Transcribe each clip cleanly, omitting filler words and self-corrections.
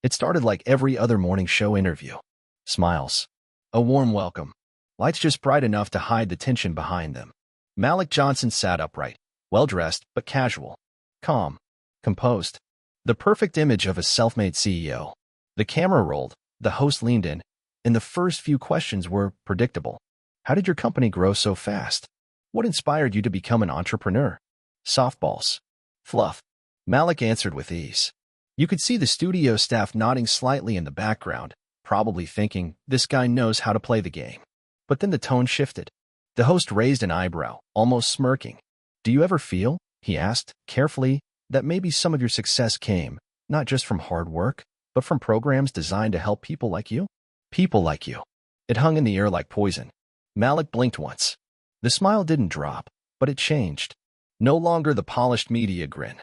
It started like every other morning show interview. Smiles. A warm welcome. Lights just bright enough to hide the tension behind them. Malik Johnson sat upright, well-dressed but casual. Calm. Composed. The perfect image of a self-made CEO. The camera rolled, the host leaned in, and the first few questions were predictable. How did your company grow so fast? What inspired you to become an entrepreneur? Softballs. Fluff. Malik answered with ease. You could see the studio staff nodding slightly in the background, probably thinking, this guy knows how to play the game. But then the tone shifted. The host raised an eyebrow, almost smirking. Do you ever feel, he asked, carefully, that maybe some of your success came, not just from hard work, but from programs designed to help people like you? People like you. It hung in the air like poison. Malik blinked once. The smile didn't drop, but it changed. No longer the polished media grin.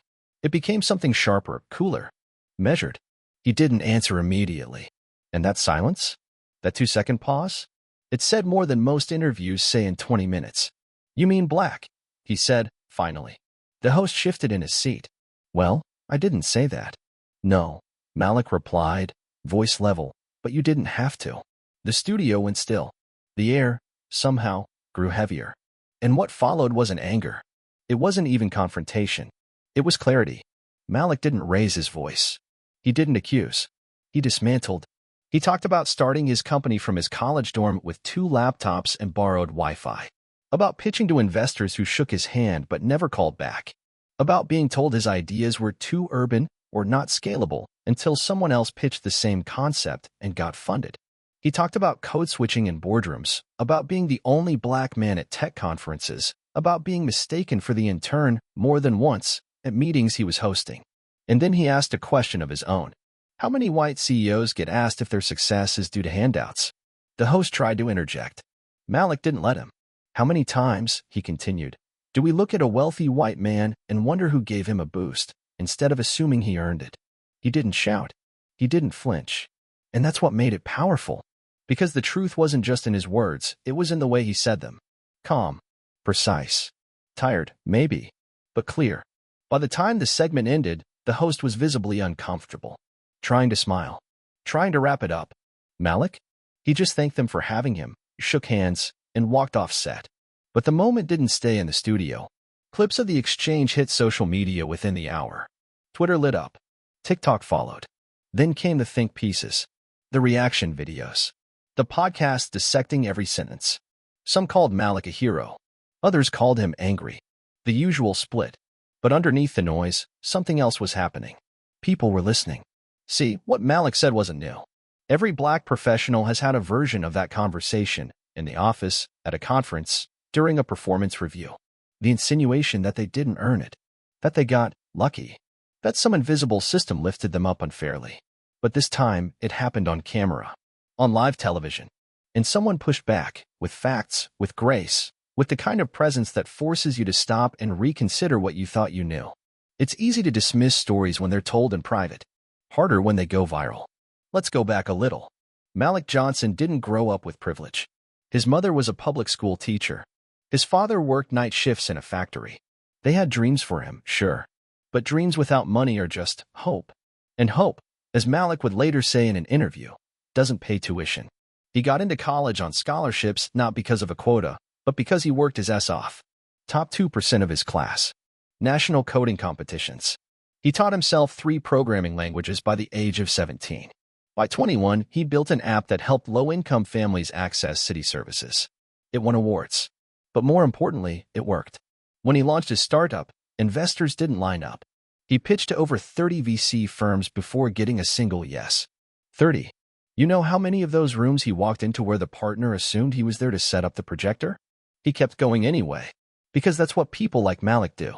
It became something sharper, cooler, measured. He didn't answer immediately. And that silence? That 2-second pause? It said more than most interviews say in 20 minutes. You mean black? He said, finally. The host shifted in his seat. Well, I didn't say that. No, Malik replied, voice level, but you didn't have to. The studio went still. The air, somehow, grew heavier. And what followed wasn't anger. It wasn't even confrontation. It was clarity. Malik didn't raise his voice. He didn't accuse. He dismantled. He talked about starting his company from his college dorm with 2 laptops and borrowed Wi-Fi. About pitching to investors who shook his hand but never called back. About being told his ideas were too urban or not scalable until someone else pitched the same concept and got funded. He talked about code switching in boardrooms, about being the only black man at tech conferences, about being mistaken for the intern more than once at meetings he was hosting. And then he asked a question of his own. How many white CEOs get asked if their success is due to handouts? The host tried to interject. Malik didn't let him. How many times, he continued, do we look at a wealthy white man and wonder who gave him a boost, instead of assuming he earned it? He didn't shout. He didn't flinch. And that's what made it powerful. Because the truth wasn't just in his words, it was in the way he said them. Calm. Precise. Tired, maybe, but clear. By the time the segment ended, the host was visibly uncomfortable. Trying to smile. Trying to wrap it up. Malik? He just thanked them for having him, shook hands, and walked off set. But the moment didn't stay in the studio. Clips of the exchange hit social media within the hour. Twitter lit up. TikTok followed. Then came the think pieces. The reaction videos. The podcast dissecting every sentence. Some called Malik a hero. Others called him angry. The usual split. But underneath the noise, something else was happening. People were listening. See, what Malik said wasn't new. Every black professional has had a version of that conversation, in the office, at a conference, during a performance review. The insinuation that they didn't earn it. That they got lucky. That some invisible system lifted them up unfairly. But this time, it happened on camera. On live television. And someone pushed back, with facts, with grace, with the kind of presence that forces you to stop and reconsider what you thought you knew. It's easy to dismiss stories when they're told in private. Harder when they go viral. Let's go back a little. Malik Johnson didn't grow up with privilege. His mother was a public school teacher. His father worked night shifts in a factory. They had dreams for him, sure. But dreams without money are just hope. And hope, as Malik would later say in an interview, doesn't pay tuition. He got into college on scholarships not because of a quota, but because he worked his ass off. Top 2% of his class. National coding competitions. He taught himself 3 programming languages by the age of 17. By 21, he built an app that helped low-income families access city services. It won awards. But more importantly, it worked. When he launched his startup, investors didn't line up. He pitched to over 30 VC firms before getting a single yes. 30. You know how many of those rooms he walked into where the partner assumed he was there to set up the projector? He kept going anyway. Because that's what people like Malik do.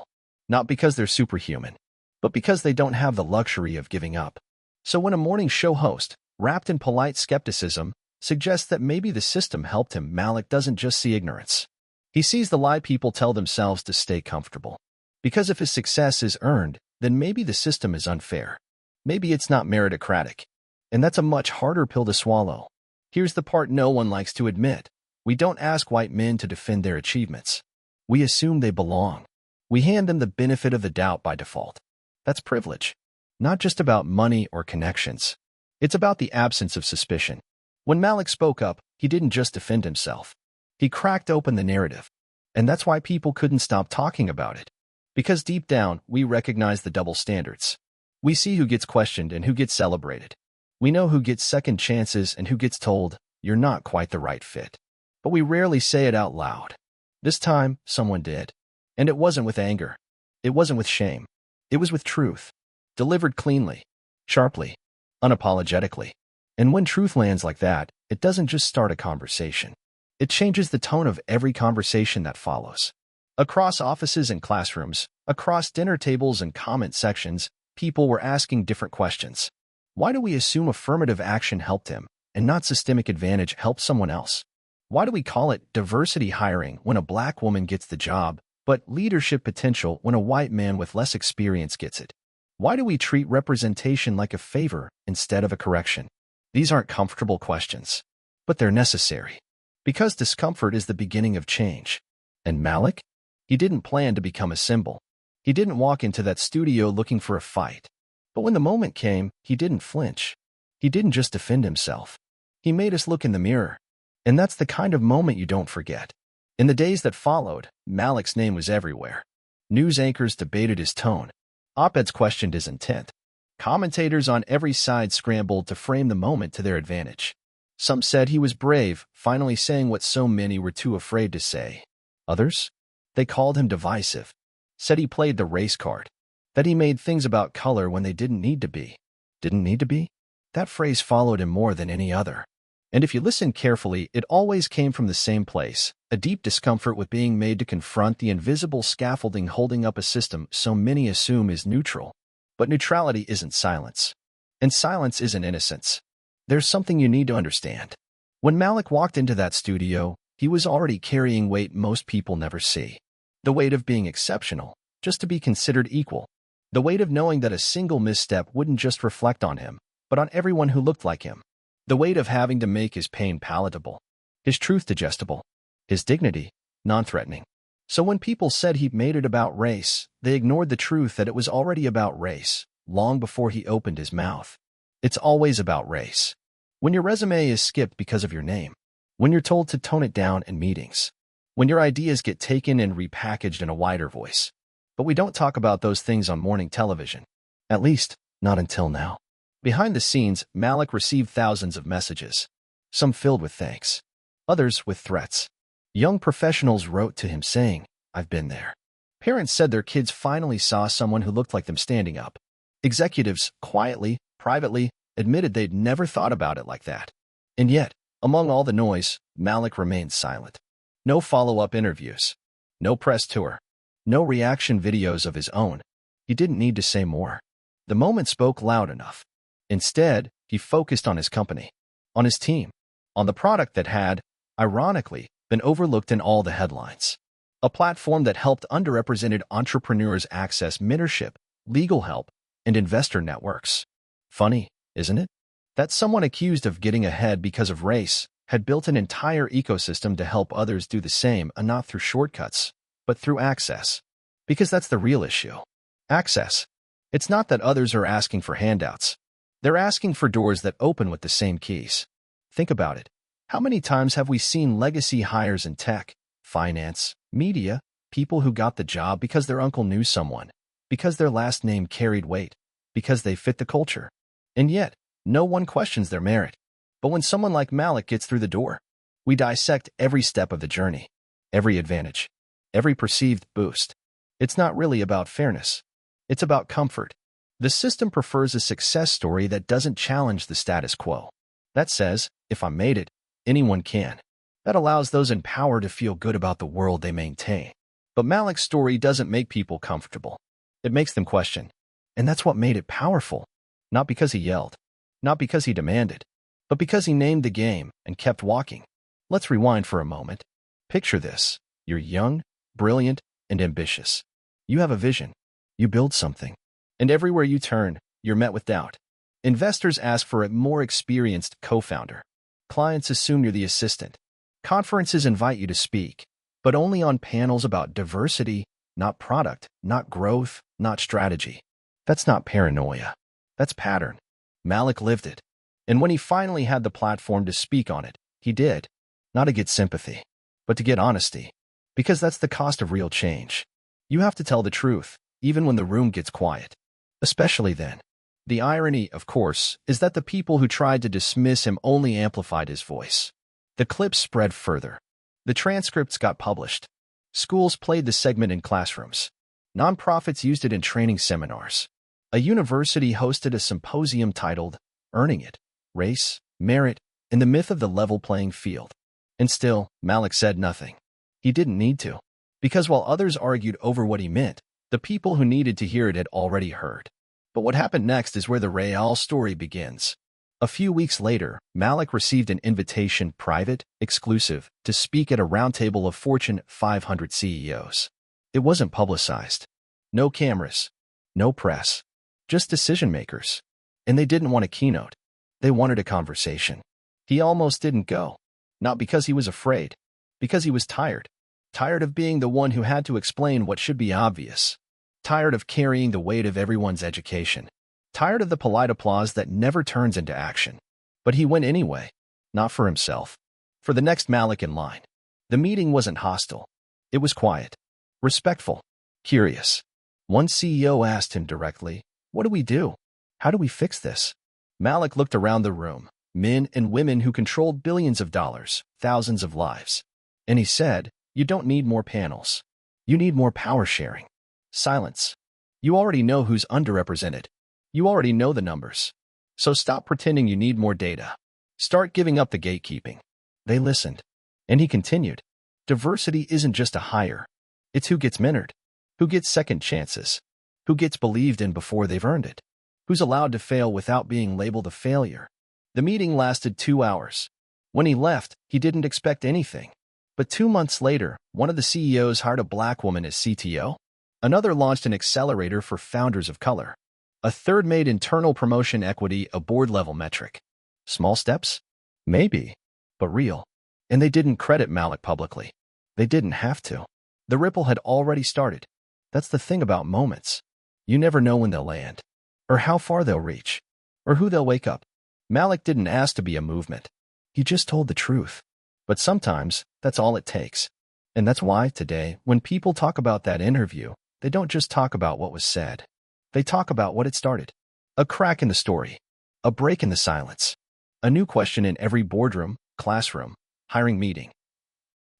Not because they're superhuman, but because they don't have the luxury of giving up. So when a morning show host, wrapped in polite skepticism, suggests that maybe the system helped him, Malik doesn't just see ignorance. He sees the lie people tell themselves to stay comfortable. Because if his success is earned, then maybe the system is unfair. Maybe it's not meritocratic. And that's a much harder pill to swallow. Here's the part no one likes to admit. We don't ask white men to defend their achievements. We assume they belong. We hand them the benefit of the doubt by default. That's privilege. Not just about money or connections. It's about the absence of suspicion. When Malik spoke up, he didn't just defend himself. He cracked open the narrative. And that's why people couldn't stop talking about it. Because deep down, we recognize the double standards. We see who gets questioned and who gets celebrated. We know who gets second chances and who gets told, "You're not quite the right fit." But we rarely say it out loud. This time, someone did. And it wasn't with anger. It wasn't with shame. It was with truth. Delivered cleanly, sharply, unapologetically. And when truth lands like that, it doesn't just start a conversation. It changes the tone of every conversation that follows. Across offices and classrooms, across dinner tables and comment sections, people were asking different questions. Why do we assume affirmative action helped him, and not systemic advantage helped someone else? Why do we call it diversity hiring when a black woman gets the job, but leadership potential when a white man with less experience gets it? Why do we treat representation like a favor instead of a correction? These aren't comfortable questions, but they're necessary. Because discomfort is the beginning of change. And Malik? He didn't plan to become a symbol. He didn't walk into that studio looking for a fight. But when the moment came, he didn't flinch. He didn't just defend himself. He made us look in the mirror. And that's the kind of moment you don't forget. In the days that followed, Malik's name was everywhere. News anchors debated his tone. Op-eds questioned his intent. Commentators on every side scrambled to frame the moment to their advantage. Some said he was brave, finally saying what so many were too afraid to say. Others? They called him divisive. Said he played the race card. That he made things about color when they didn't need to be. Didn't need to be? That phrase followed him more than any other. And if you listen carefully, it always came from the same place, a deep discomfort with being made to confront the invisible scaffolding holding up a system so many assume is neutral. But neutrality isn't silence. And silence isn't innocence. There's something you need to understand. When Malik walked into that studio, he was already carrying weight most people never see. The weight of being exceptional, just to be considered equal. The weight of knowing that a single misstep wouldn't just reflect on him, but on everyone who looked like him. The weight of having to make his pain palatable, his truth digestible, his dignity non-threatening. So when people said he made it about race, they ignored the truth that it was already about race, long before he opened his mouth. It's always about race. When your resume is skipped because of your name, when you're told to tone it down in meetings, when your ideas get taken and repackaged in a wider voice. But we don't talk about those things on morning television. At least, not until now. Behind the scenes, Malik received thousands of messages, some filled with thanks, others with threats. Young professionals wrote to him saying, "I've been there." Parents said their kids finally saw someone who looked like them standing up. Executives, quietly, privately, admitted they'd never thought about it like that. And yet, among all the noise, Malik remained silent. No follow-up interviews, no press tour, no reaction videos of his own. He didn't need to say more. The moment spoke loud enough. Instead, he focused on his company, on his team, on the product that had, ironically, been overlooked in all the headlines. A platform that helped underrepresented entrepreneurs access mentorship, legal help, and investor networks. Funny, isn't it? That someone accused of getting ahead because of race had built an entire ecosystem to help others do the same, and not through shortcuts, but through access. Because that's the real issue. Access. It's not that others are asking for handouts. They're asking for doors that open with the same keys. Think about it. How many times have we seen legacy hires in tech, finance, media, people who got the job because their uncle knew someone, because their last name carried weight, because they fit the culture? And yet, no one questions their merit. But when someone like Malik gets through the door, we dissect every step of the journey, every advantage, every perceived boost. It's not really about fairness. It's about comfort. The system prefers a success story that doesn't challenge the status quo. That says, if I made it, anyone can. That allows those in power to feel good about the world they maintain. But Malik's story doesn't make people comfortable. It makes them question. And that's what made it powerful. Not because he yelled, not because he demanded, but because he named the game and kept walking. Let's rewind for a moment. Picture this. You're young, brilliant, and ambitious. You have a vision. You build something. And everywhere you turn, you're met with doubt. Investors ask for a more experienced co-founder. Clients assume you're the assistant. Conferences invite you to speak, but only on panels about diversity, not product, not growth, not strategy. That's not paranoia. That's pattern. Malik lived it. And when he finally had the platform to speak on it, he did. Not to get sympathy, but to get honesty. Because that's the cost of real change. You have to tell the truth, even when the room gets quiet. Especially then. The irony, of course, is that the people who tried to dismiss him only amplified his voice. The clips spread further. The transcripts got published. Schools played the segment in classrooms. Nonprofits used it in training seminars. A university hosted a symposium titled, Earning It, Race, Merit, and the Myth of the Level Playing Field. And still, Malik said nothing. He didn't need to. Because while others argued over what he meant, the people who needed to hear it had already heard. But what happened next is where the real story begins. A few weeks later, Malik received an invitation, private, exclusive, to speak at a roundtable of Fortune 500 CEOs. It wasn't publicized. No cameras. No press. Just decision-makers. And they didn't want a keynote. They wanted a conversation. He almost didn't go. Not because he was afraid. Because he was tired. Tired of being the one who had to explain what should be obvious. Tired of carrying the weight of everyone's education. Tired of the polite applause that never turns into action. But he went anyway. Not for himself. For the next Malik in line. The meeting wasn't hostile. It was quiet. Respectful. Curious. One CEO asked him directly, "What do we do? How do we fix this?" Malik looked around the room. Men and women who controlled billions of dollars, thousands of lives. And he said, "You don't need more panels. You need more power sharing. Silence. You already know who's underrepresented. You already know the numbers. So stop pretending you need more data. Start giving up the gatekeeping." They listened. And he continued, "Diversity isn't just a hire. It's who gets mentored, who gets second chances, who gets believed in before they've earned it, who's allowed to fail without being labeled a failure." The meeting lasted 2 hours. When he left, he didn't expect anything. But 2 months later, one of the CEOs hired a black woman as CTO. Another launched an accelerator for founders of color. A third made internal promotion equity a board-level metric. Small steps? Maybe. But real. And they didn't credit Malik publicly. They didn't have to. The ripple had already started. That's the thing about moments. You never know when they'll land. Or how far they'll reach. Or who they'll wake up. Malik didn't ask to be a movement. He just told the truth. But sometimes, that's all it takes. And that's why, today, when people talk about that interview, they don't just talk about what was said. They talk about what it started. A crack in the story. A break in the silence. A new question in every boardroom, classroom, hiring meeting.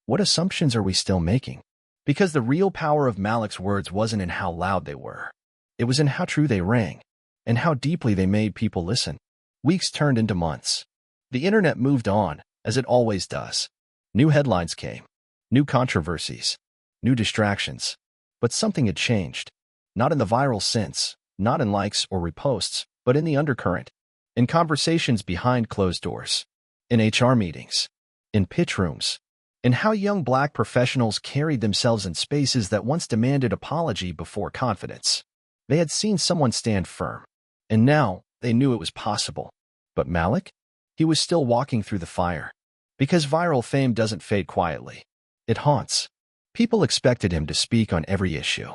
What assumptions are we still making? Because the real power of Malik's words wasn't in how loud they were. It was in how true they rang. And how deeply they made people listen. Weeks turned into months. The internet moved on, as it always does. New headlines came. New controversies. New distractions. But something had changed. Not in the viral sense, not in likes or reposts, but in the undercurrent. In conversations behind closed doors. In HR meetings. In pitch rooms. In how young black professionals carried themselves in spaces that once demanded apology before confidence. They had seen someone stand firm. And now, they knew it was possible. But Malik? He was still walking through the fire. Because viral fame doesn't fade quietly. It haunts. People expected him to speak on every issue.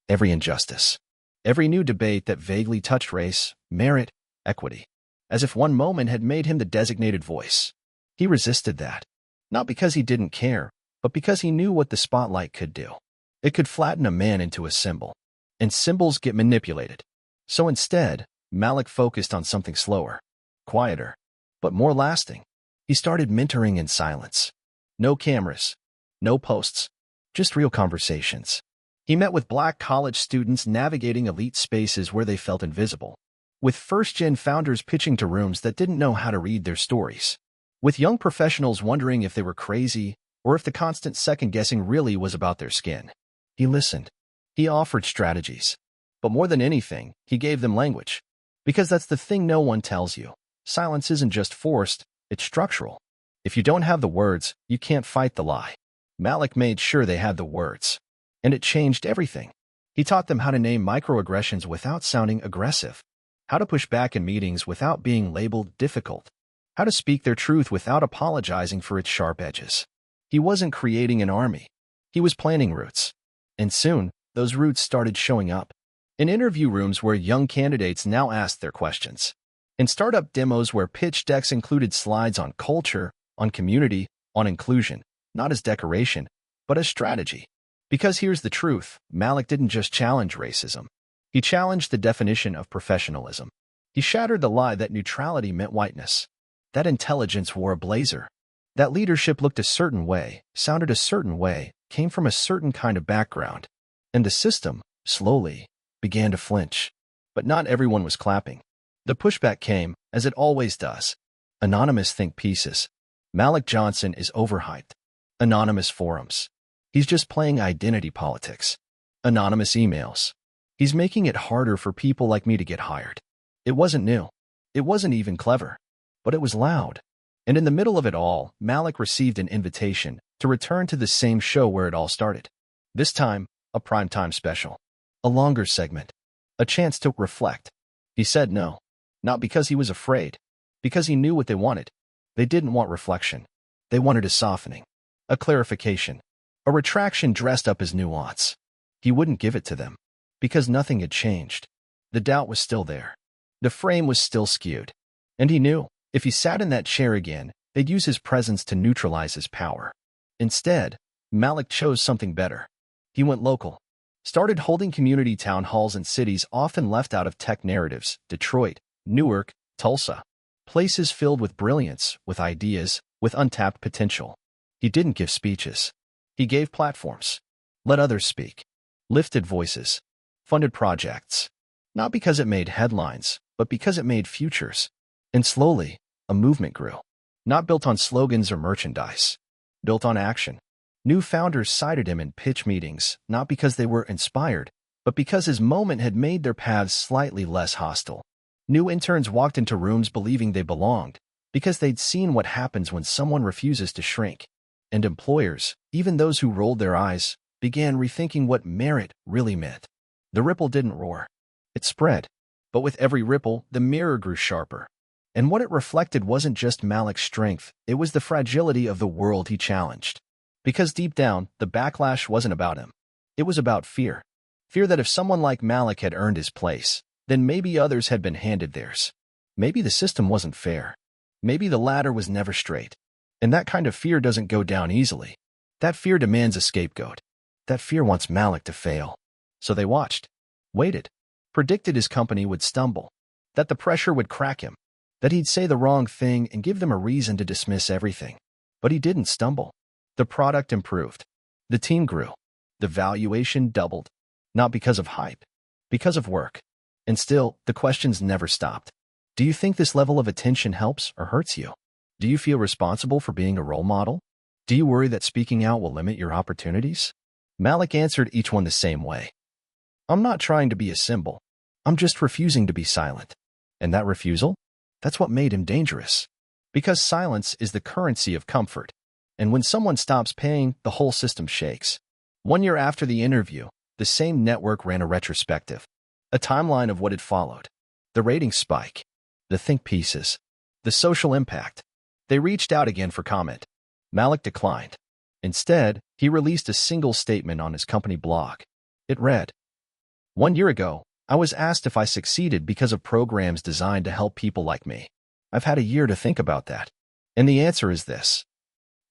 Every injustice. Every new debate that vaguely touched race, merit, equity. As if one moment had made him the designated voice. He resisted that. Not because he didn't care, but because he knew what the spotlight could do. It could flatten a man into a symbol. And symbols get manipulated. So instead, Malik focused on something slower, quieter, but more lasting. He started mentoring in silence. No cameras, no posts, just real conversations. He met with black college students navigating elite spaces where they felt invisible. With first-gen founders pitching to rooms that didn't know how to read their stories. With young professionals wondering if they were crazy or if the constant second-guessing really was about their skin. He listened. He offered strategies. But more than anything, he gave them language. Because that's the thing no one tells you. Silence isn't just forced, it's structural. If you don't have the words, you can't fight the lie. Malik made sure they had the words. And it changed everything. He taught them how to name microaggressions without sounding aggressive. How to push back in meetings without being labeled difficult. How to speak their truth without apologizing for its sharp edges. He wasn't creating an army. He was planting roots. And soon, those roots started showing up. In interview rooms where young candidates now asked their questions. In startup demos where pitch decks included slides on culture, on community, on inclusion, not as decoration, but as strategy. Because here's the truth, Malik didn't just challenge racism. He challenged the definition of professionalism. He shattered the lie that neutrality meant whiteness, that intelligence wore a blazer, that leadership looked a certain way, sounded a certain way, came from a certain kind of background. And the system, slowly, began to flinch. But not everyone was clapping. The pushback came, as it always does. Anonymous think pieces. Malik Johnson is overhyped. Anonymous forums. He's just playing identity politics. Anonymous emails. He's making it harder for people like me to get hired. It wasn't new. It wasn't even clever. But it was loud. And in the middle of it all, Malik received an invitation to return to the same show where it all started. This time, a primetime special. A longer segment. A chance to reflect. He said no. Not because he was afraid. Because he knew what they wanted. They didn't want reflection. They wanted a softening. A clarification. A retraction dressed up as nuance. He wouldn't give it to them. Because nothing had changed. The doubt was still there. The frame was still skewed. And he knew, if he sat in that chair again, they'd use his presence to neutralize his power. Instead, Malik chose something better. He went local. Started holding community town halls in cities often left out of tech narratives: Detroit, Newark, Tulsa. Places filled with brilliance, with ideas, with untapped potential. He didn't give speeches. He gave platforms. Let others speak. Lifted voices. Funded projects. Not because it made headlines, but because it made futures. And slowly, a movement grew. Not built on slogans or merchandise. Built on action. New founders cited him in pitch meetings, not because they were inspired, but because his moment had made their paths slightly less hostile. New interns walked into rooms believing they belonged, because they'd seen what happens when someone refuses to shrink. And employers, even those who rolled their eyes, began rethinking what merit really meant. The ripple didn't roar. It spread. But with every ripple, the mirror grew sharper. And what it reflected wasn't just Malik's strength, it was the fragility of the world he challenged. Because deep down, the backlash wasn't about him. It was about fear. Fear that if someone like Malik had earned his place, then maybe others had been handed theirs. Maybe the system wasn't fair. Maybe the ladder was never straight. And that kind of fear doesn't go down easily. That fear demands a scapegoat. That fear wants Malik to fail. So they watched. Waited. Predicted his company would stumble. That the pressure would crack him. That he'd say the wrong thing and give them a reason to dismiss everything. But he didn't stumble. The product improved. The team grew. The valuation doubled. Not because of hype. Because of work. And still, the questions never stopped. Do you think this level of attention helps or hurts you? Do you feel responsible for being a role model? Do you worry that speaking out will limit your opportunities? Malik answered each one the same way. I'm not trying to be a symbol. I'm just refusing to be silent. And that refusal? That's what made him dangerous. Because silence is the currency of comfort. And when someone stops paying, the whole system shakes. 1 year after the interview, the same network ran a retrospective. A timeline of what had followed. The ratings spike. The think pieces. The social impact. They reached out again for comment. Malik declined. Instead, he released a single statement on his company blog. It read, 1 year ago, I was asked if I succeeded because of programs designed to help people like me. I've had a year to think about that. And the answer is this.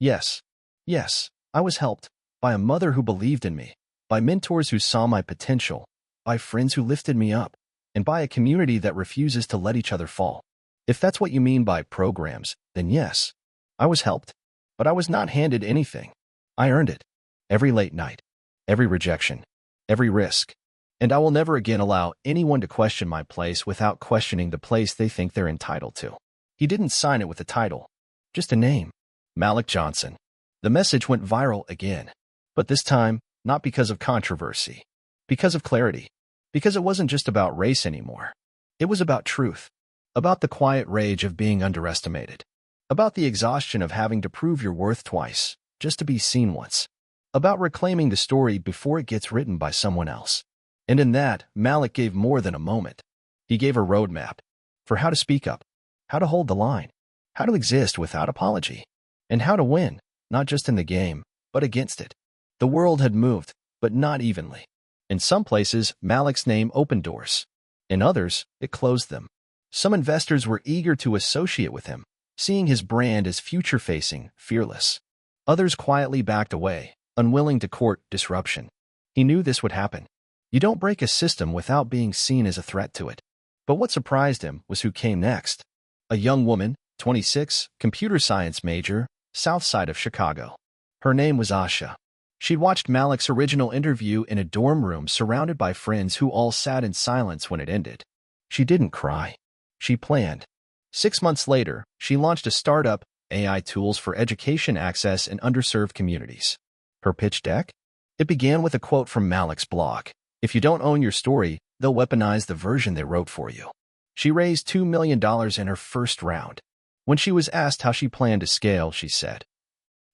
Yes. Yes, I was helped. By a mother who believed in me. By mentors who saw my potential. By friends who lifted me up. And by a community that refuses to let each other fall. If that's what you mean by programs, then yes, I was helped. But I was not handed anything. I earned it. Every late night. Every rejection. Every risk. And I will never again allow anyone to question my place without questioning the place they think they're entitled to. He didn't sign it with a title. Just a name. Malik Johnson. The message went viral again. But this time, not because of controversy. Because of clarity. Because it wasn't just about race anymore. It was about truth. About the quiet rage of being underestimated. About the exhaustion of having to prove your worth twice, just to be seen once. About reclaiming the story before it gets written by someone else. And in that, Malik gave more than a moment. He gave a roadmap for how to speak up, how to hold the line, how to exist without apology, and how to win, not just in the game, but against it. The world had moved, but not evenly. In some places, Malik's name opened doors. In others, it closed them. Some investors were eager to associate with him, seeing his brand as future-facing, fearless. Others quietly backed away, unwilling to court disruption. He knew this would happen. You don't break a system without being seen as a threat to it. But what surprised him was who came next. A young woman, 26, computer science major, south side of Chicago. Her name was Asha. She'd watched Malik's original interview in a dorm room surrounded by friends who all sat in silence when it ended. She didn't cry. She planned. 6 months later, she launched a startup, AI tools for education access in underserved communities. Her pitch deck? It began with a quote from Malik's blog. If you don't own your story, they'll weaponize the version they wrote for you. She raised $2 million in her first round. When she was asked how she planned to scale, she said,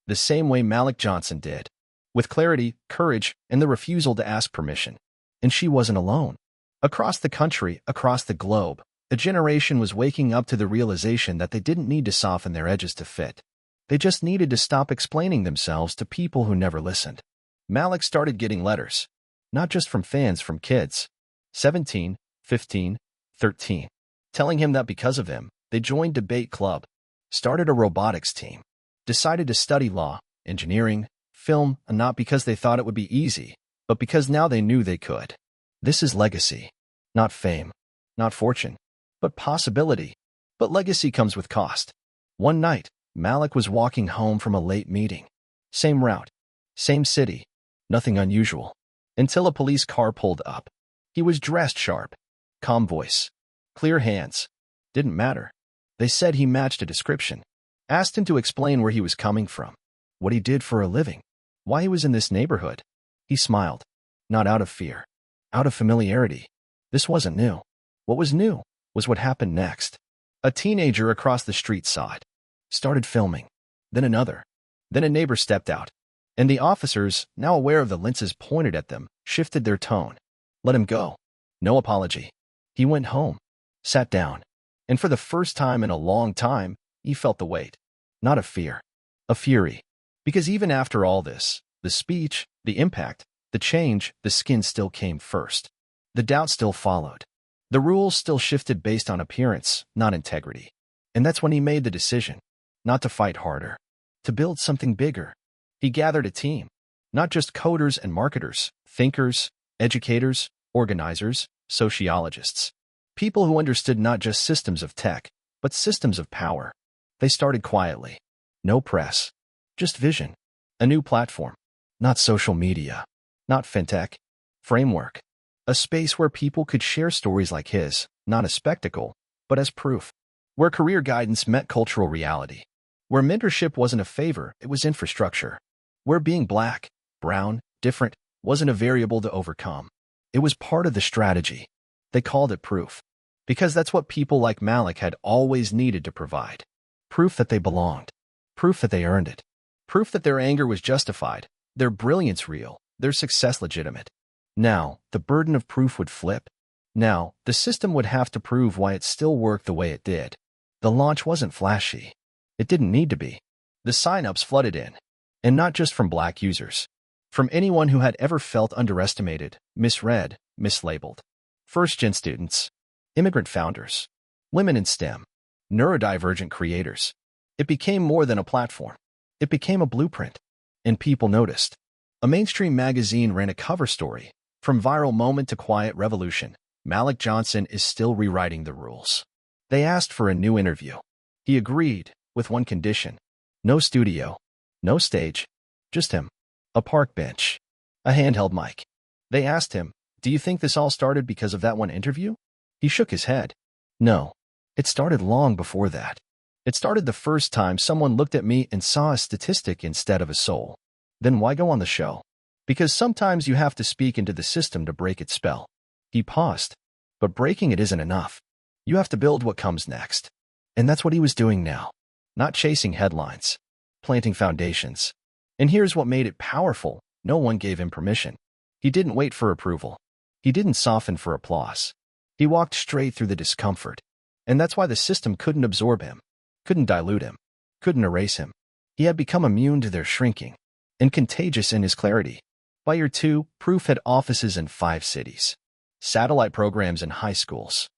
"The same way Malik Johnson did. With clarity, courage, and the refusal to ask permission." And she wasn't alone. Across the country, across the globe, a generation was waking up to the realization that they didn't need to soften their edges to fit. They just needed to stop explaining themselves to people who never listened. Malik started getting letters. Not just from fans, from kids. 17, 15, 13. Telling him that because of him, they joined debate club, started a robotics team, decided to study law, engineering, film, and not because they thought it would be easy, but because now they knew they could. This is legacy. Not fame, not fortune, but possibility. But legacy comes with cost. One night, Malik was walking home from a late meeting. Same route, same city, nothing unusual. Until a police car pulled up. He was dressed sharp, calm voice, clear hands. Didn't matter. They said he matched a description. Asked him to explain where he was coming from, what he did for a living, why he was in this neighborhood. He smiled. Not out of fear, out of familiarity. This wasn't new. What was new was what happened next. A teenager across the street saw it. Started filming. Then another. Then a neighbor stepped out. And the officers, now aware of the lenses pointed at them, shifted their tone. Let him go. No apology. He went home, sat down, and for the first time in a long time, he felt the weight. Not of fear, of fury. Because even after all this, the speech, the impact, the change, the skin still came first. The doubt still followed. The rules still shifted based on appearance, not integrity. And that's when he made the decision. Not to fight harder. To build something bigger. He gathered a team, not just coders and marketers, thinkers, educators, organizers, sociologists. People who understood not just systems of tech, but systems of power. They started quietly. No press. Just vision. A new platform. Not social media. Not fintech. Framework. A space where people could share stories like his, not as spectacle, but as proof. Where career guidance met cultural reality. Where mentorship wasn't a favor, it was infrastructure. Where being black, brown, different, wasn't a variable to overcome. It was part of the strategy. They called it proof. Because that's what people like Malik had always needed to provide. Proof that they belonged. Proof that they earned it. Proof that their anger was justified, their brilliance real, their success legitimate. Now, the burden of proof would flip. Now, the system would have to prove why it still worked the way it did. The launch wasn't flashy. It didn't need to be. The sign-ups flooded in. And not just from black users. From anyone who had ever felt underestimated, misread, mislabeled. First-gen students, immigrant founders, women in STEM, neurodivergent creators. It became more than a platform. It became a blueprint. And people noticed. A mainstream magazine ran a cover story. From viral moment to quiet revolution, Malik Johnson is still rewriting the rules. They asked for a new interview. He agreed, with one condition. No studio. No stage. Just him. A park bench. A handheld mic. They asked him, "Do you think this all started because of that one interview?" He shook his head. No. It started long before that. It started the first time someone looked at me and saw a statistic instead of a soul. Then why go on the show? Because sometimes you have to speak into the system to break its spell. He paused. But breaking it isn't enough. You have to build what comes next. And that's what he was doing now. Not chasing headlines. Planting foundations. And here's what made it powerful. No one gave him permission. He didn't wait for approval. He didn't soften for applause. He walked straight through the discomfort. And that's why the system couldn't absorb him. Couldn't dilute him. Couldn't erase him. He had become immune to their shrinking. And contagious in his clarity. By year 2, Proof had offices in 5 cities. Satellite programs in high schools.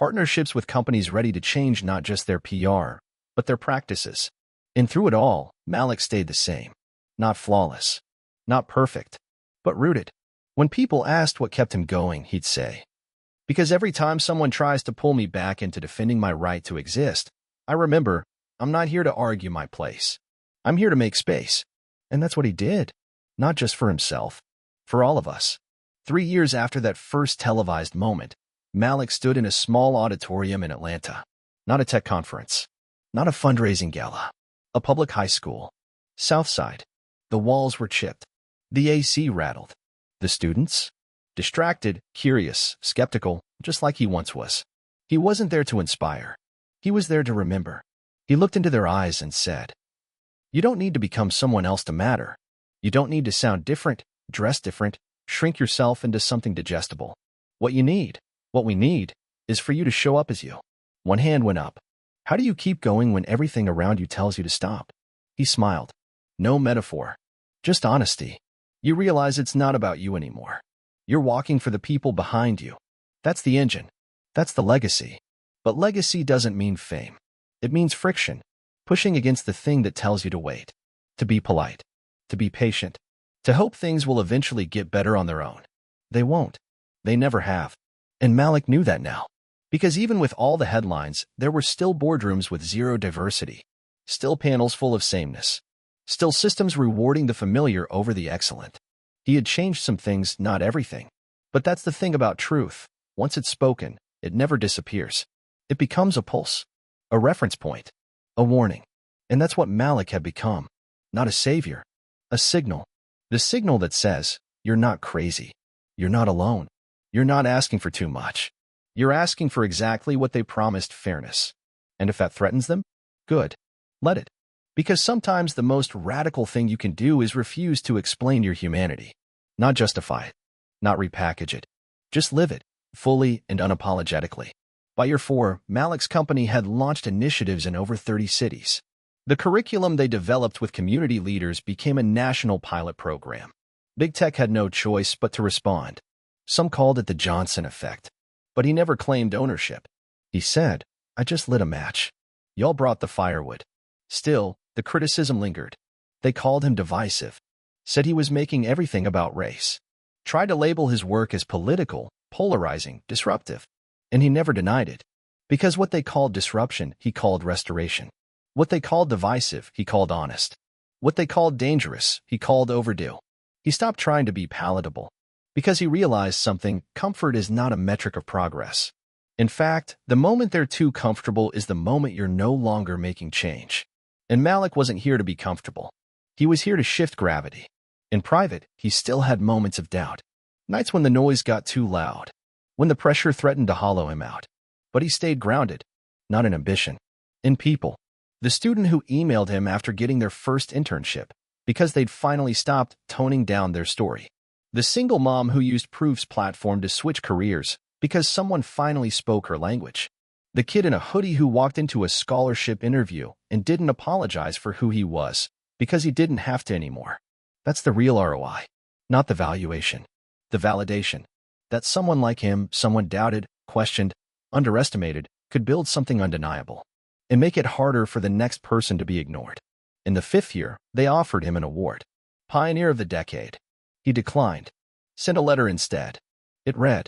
partnerships with companies ready to change not just their PR, but their practices. And through it all, Malik stayed the same. Not flawless, not perfect, but rooted. When people asked what kept him going, he'd say, "Because every time someone tries to pull me back into defending my right to exist, I remember, I'm not here to argue my place. I'm here to make space." And that's what he did. Not just for himself, for all of us. 3 years after that first televised moment, Malik stood in a small auditorium in Atlanta. Not a tech conference, not a fundraising gala, a public high school. South Side. The walls were chipped. The AC rattled. The students? Distracted, curious, skeptical, just like he once was. He wasn't there to inspire. He was there to remember. He looked into their eyes and said, "You don't need to become someone else to matter. You don't need to sound different, dress different, shrink yourself into something digestible. What we need, is for you to show up as you." One hand went up. "How do you keep going when everything around you tells you to stop?" He smiled. No metaphor. Just honesty. You realize it's not about you anymore. You're walking for the people behind you. That's the engine. That's the legacy. But legacy doesn't mean fame. It means friction. Pushing against the thing that tells you to wait. To be polite. To be patient. To hope things will eventually get better on their own. They won't. They never have. And Malik knew that now. Because even with all the headlines, there were still boardrooms with zero diversity. Still panels full of sameness. Still systems rewarding the familiar over the excellent. He had changed some things, not everything. But that's the thing about truth. Once it's spoken, it never disappears. It becomes a pulse. A reference point. A warning. And that's what Malik had become. Not a savior. A signal. The signal that says, you're not crazy. You're not alone. You're not asking for too much. You're asking for exactly what they promised: fairness. And if that threatens them, good. Let it. Because sometimes the most radical thing you can do is refuse to explain your humanity. Not justify it. Not repackage it. Just live it, fully and unapologetically. By year 4, Malik's company had launched initiatives in over 30 cities. The curriculum they developed with community leaders became a national pilot program. Big Tech had no choice but to respond. Some called it the Johnson effect. But he never claimed ownership. He said, "I just lit a match. Y'all brought the firewood." Still, the criticism lingered. They called him divisive. Said he was making everything about race. Tried to label his work as political, polarizing, disruptive. And he never denied it. Because what they called disruption, he called restoration. What they called divisive, he called honest. What they called dangerous, he called overdue. He stopped trying to be palatable. Because he realized something: comfort is not a metric of progress. In fact, the moment they're too comfortable is the moment you're no longer making change. And Malik wasn't here to be comfortable. He was here to shift gravity. In private, he still had moments of doubt. Nights when the noise got too loud. When the pressure threatened to hollow him out. But he stayed grounded. Not in ambition. In people. The student who emailed him after getting their first internship, because they'd finally stopped toning down their story. The single mom who used Proof's platform to switch careers, because someone finally spoke her language. The kid in a hoodie who walked into a scholarship interview and didn't apologize for who he was, because he didn't have to anymore. That's the real ROI. Not the valuation. The validation. That someone like him, someone doubted, questioned, underestimated, could build something undeniable. And make it harder for the next person to be ignored. In the 5th year, they offered him an award. Pioneer of the Decade. He declined. Sent a letter instead. It read,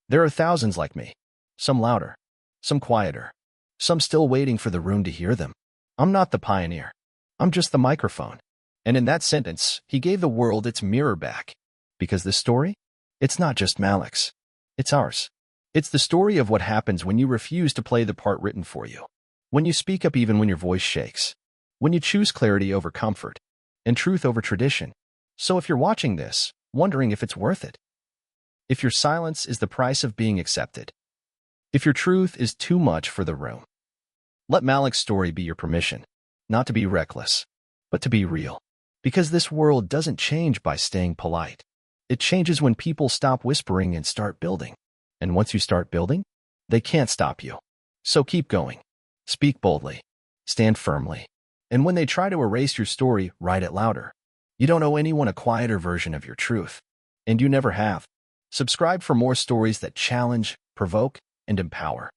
"There are thousands like me. Some louder. Some quieter. Some still waiting for the room to hear them. I'm not the pioneer. I'm just the microphone." And in that sentence, he gave the world its mirror back. Because this story? It's not just Malik's. It's ours. It's the story of what happens when you refuse to play the part written for you. When you speak up even when your voice shakes. When you choose clarity over comfort. And truth over tradition. So if you're watching this, wondering if it's worth it. If your silence is the price of being accepted. If your truth is too much for the room. Let Malik's story be your permission. Not to be reckless, but to be real. Because this world doesn't change by staying polite. It changes when people stop whispering and start building. And once you start building, they can't stop you. So keep going. Speak boldly. Stand firmly. And when they try to erase your story, write it louder. You don't owe anyone a quieter version of your truth. And you never have. Subscribe for more stories that challenge, provoke, and empower.